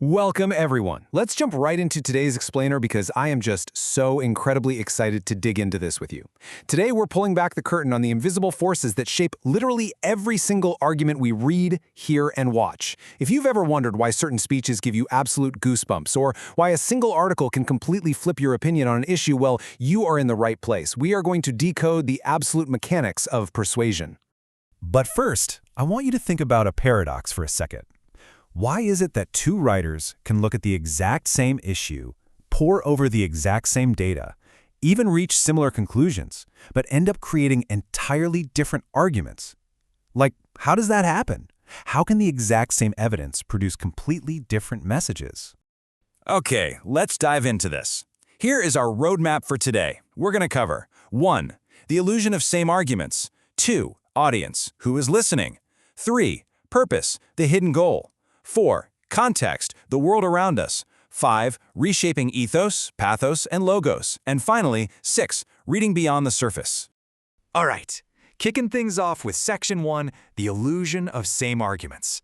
Welcome, everyone. Let's jump right into today's explainer because I am just so incredibly excited to dig into this with you. Today, we're pulling back the curtain on the invisible forces that shape literally every single argument we read, hear, and watch. If you've ever wondered why certain speeches give you absolute goosebumps or why a single article can completely flip your opinion on an issue, well, you are in the right place. We are going to decode the absolute mechanics of persuasion. But first, I want you to think about a paradox for a second. Why is it that two writers can look at the exact same issue, pore over the exact same data, even reach similar conclusions, but end up creating entirely different arguments? Like, how does that happen? How can the exact same evidence produce completely different messages? Okay, let's dive into this. Here is our roadmap for today. We're going to cover 1. The illusion of same arguments. 2. Audience, who is listening. 3. Purpose, the hidden goal. 4. Context, the world around us. 5. Reshaping ethos, pathos, and logos. And finally, 6. Reading beyond the surface. All right, kicking things off with Section 1, the illusion of same arguments.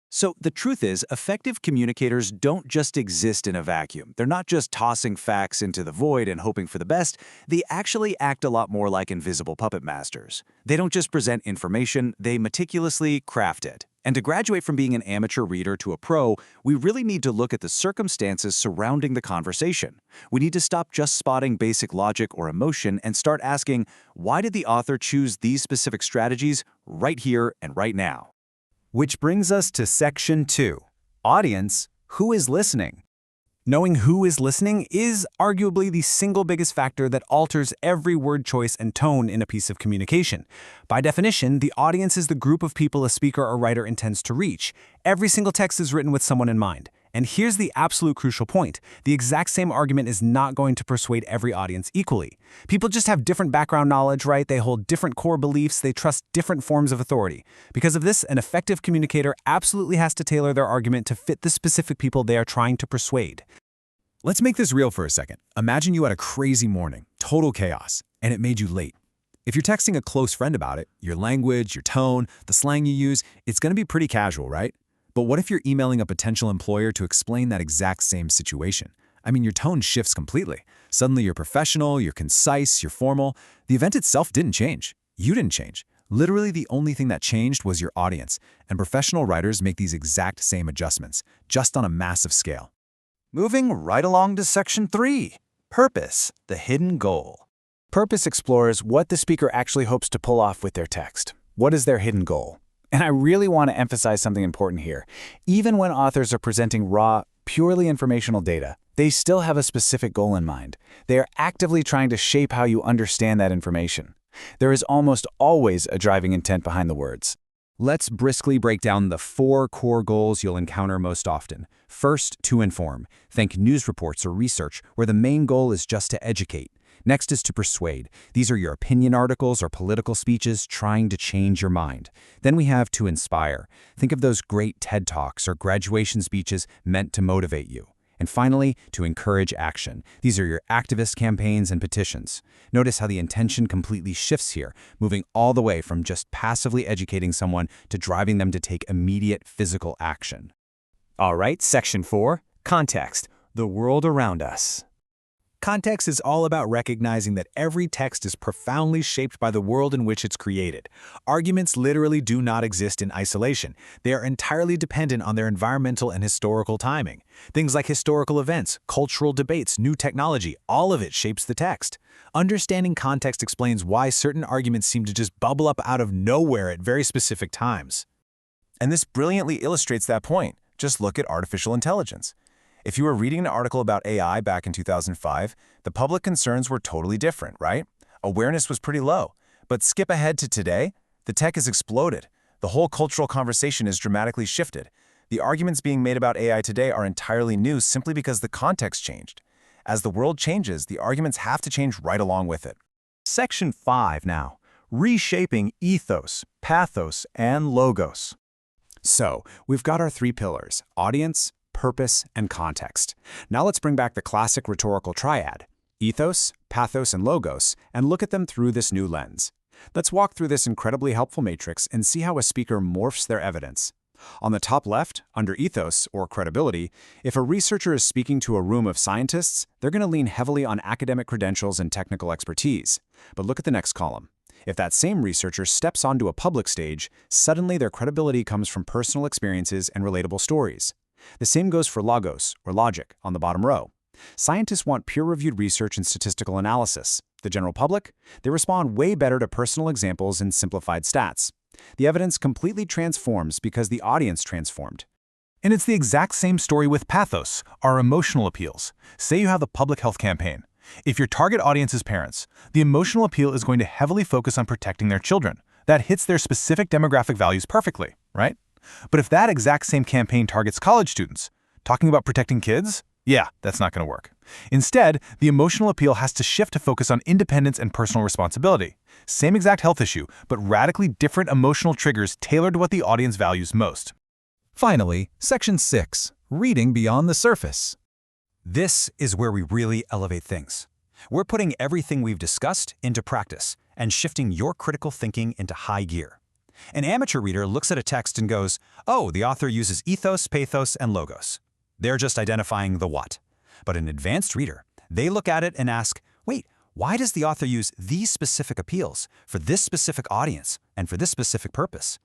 So the truth is, effective communicators don't just exist in a vacuum. They're not just tossing facts into the void and hoping for the best. They actually act a lot more like invisible puppet masters. They don't just present information, they meticulously craft it. And to graduate from being an amateur reader to a pro, we really need to look at the circumstances surrounding the conversation. We need to stop just spotting basic logic or emotion and start asking, why did the author choose these specific strategies right here and right now? Which brings us to Section 2, Audience, who is listening? Knowing who is listening is arguably the single biggest factor that alters every word choice and tone in a piece of communication. By definition, the audience is the group of people a speaker or writer intends to reach. Every single text is written with someone in mind. And here's the absolute crucial point. The exact same argument is not going to persuade every audience equally. People just have different background knowledge, right? They hold different core beliefs, they trust different forms of authority. Because of this, an effective communicator absolutely has to tailor their argument to fit the specific people they are trying to persuade. Let's make this real for a second. Imagine you had a crazy morning, total chaos, and it made you late. If you're texting a close friend about it, your language, your tone, the slang you use, it's going to be pretty casual, right? But what if you're emailing a potential employer to explain that exact same situation? I mean, your tone shifts completely. Suddenly you're professional, you're concise, you're formal. The event itself didn't change. You didn't change. Literally the only thing that changed was your audience, and professional writers make these exact same adjustments, just on a massive scale. Moving right along to Section 3, Purpose, the hidden goal. Purpose explores what the speaker actually hopes to pull off with their text. What is their hidden goal? And I really want to emphasize something important here. Even when authors are presenting raw, purely informational data, they still have a specific goal in mind. They are actively trying to shape how you understand that information. There is almost always a driving intent behind the words. Let's briskly break down the 4 core goals you'll encounter most often. First, to inform. Think news reports or research, where the main goal is just to educate. Next is to persuade. These are your opinion articles or political speeches trying to change your mind. Then we have to inspire. Think of those great TED Talks or graduation speeches meant to motivate you. And finally, to encourage action. These are your activist campaigns and petitions. Notice how the intention completely shifts here, moving all the way from just passively educating someone to driving them to take immediate physical action. All right, Section 4, Context, the world around us. Context is all about recognizing that every text is profoundly shaped by the world in which it's created. Arguments literally do not exist in isolation. They are entirely dependent on their environmental and historical timing. Things like historical events, cultural debates, new technology, all of it shapes the text. Understanding context explains why certain arguments seem to just bubble up out of nowhere at very specific times. And this brilliantly illustrates that point. Just look at artificial intelligence. If you were reading an article about AI back in 2005, the public concerns were totally different, right? Awareness was pretty low. But skip ahead to today, the tech has exploded. The whole cultural conversation is dramatically shifted. The arguments being made about AI today are entirely new simply because the context changed. As the world changes, the arguments have to change right along with it. Section 5 now, Reshaping ethos, pathos, and logos. So, we've got our 3 pillars, audience, purpose, and context. Now let's bring back the classic rhetorical triad, ethos, pathos, and logos, and look at them through this new lens. Let's walk through this incredibly helpful matrix and see how a speaker morphs their evidence. On the top left, under ethos or credibility, if a researcher is speaking to a room of scientists, they're going to lean heavily on academic credentials and technical expertise. But look at the next column. If that same researcher steps onto a public stage, suddenly their credibility comes from personal experiences and relatable stories. The same goes for logos, or logic, on the bottom row. Scientists want peer-reviewed research and statistical analysis. The general public? They respond way better to personal examples and simplified stats. The evidence completely transforms because the audience transformed. And it's the exact same story with pathos, our emotional appeals. Say you have a public health campaign. If your target audience is parents, the emotional appeal is going to heavily focus on protecting their children. That hits their specific demographic values perfectly, right? But if that exact same campaign targets college students, talking about protecting kids? Yeah, that's not going to work. Instead, the emotional appeal has to shift to focus on independence and personal responsibility. Same exact health issue, but radically different emotional triggers tailored to what the audience values most. Finally, Section 6, Reading Beyond the Surface. This is where we really elevate things. We're putting everything we've discussed into practice and shifting your critical thinking into high gear. An amateur reader looks at a text and goes, oh, the author uses ethos, pathos, and logos. They're just identifying the what. But an advanced reader, they look at it and ask, wait, why does the author use these specific appeals for this specific audience and for this specific purpose?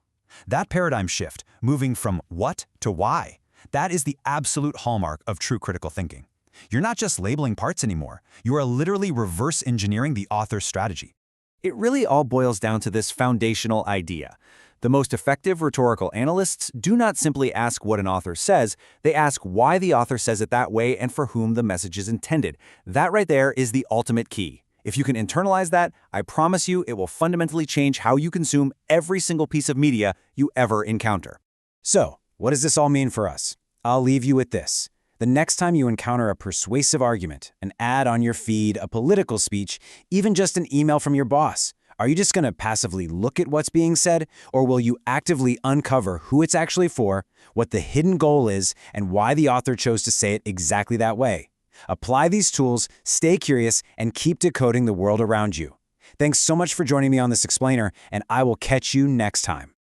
That paradigm shift, moving from what to why, that is the absolute hallmark of true critical thinking. You're not just labeling parts anymore. You are literally reverse engineering the author's strategy. It really all boils down to this foundational idea. The most effective rhetorical analysts do not simply ask what an author says, they ask why the author says it that way and for whom the message is intended. That right there is the ultimate key. If you can internalize that, I promise you it will fundamentally change how you consume every single piece of media you ever encounter. So, what does this all mean for us? I'll leave you with this. The next time you encounter a persuasive argument, an ad on your feed, a political speech, even just an email from your boss, are you just going to passively look at what's being said, or will you actively uncover who it's actually for, what the hidden goal is, and why the author chose to say it exactly that way? Apply these tools, stay curious, and keep decoding the world around you. Thanks so much for joining me on this explainer, and I will catch you next time.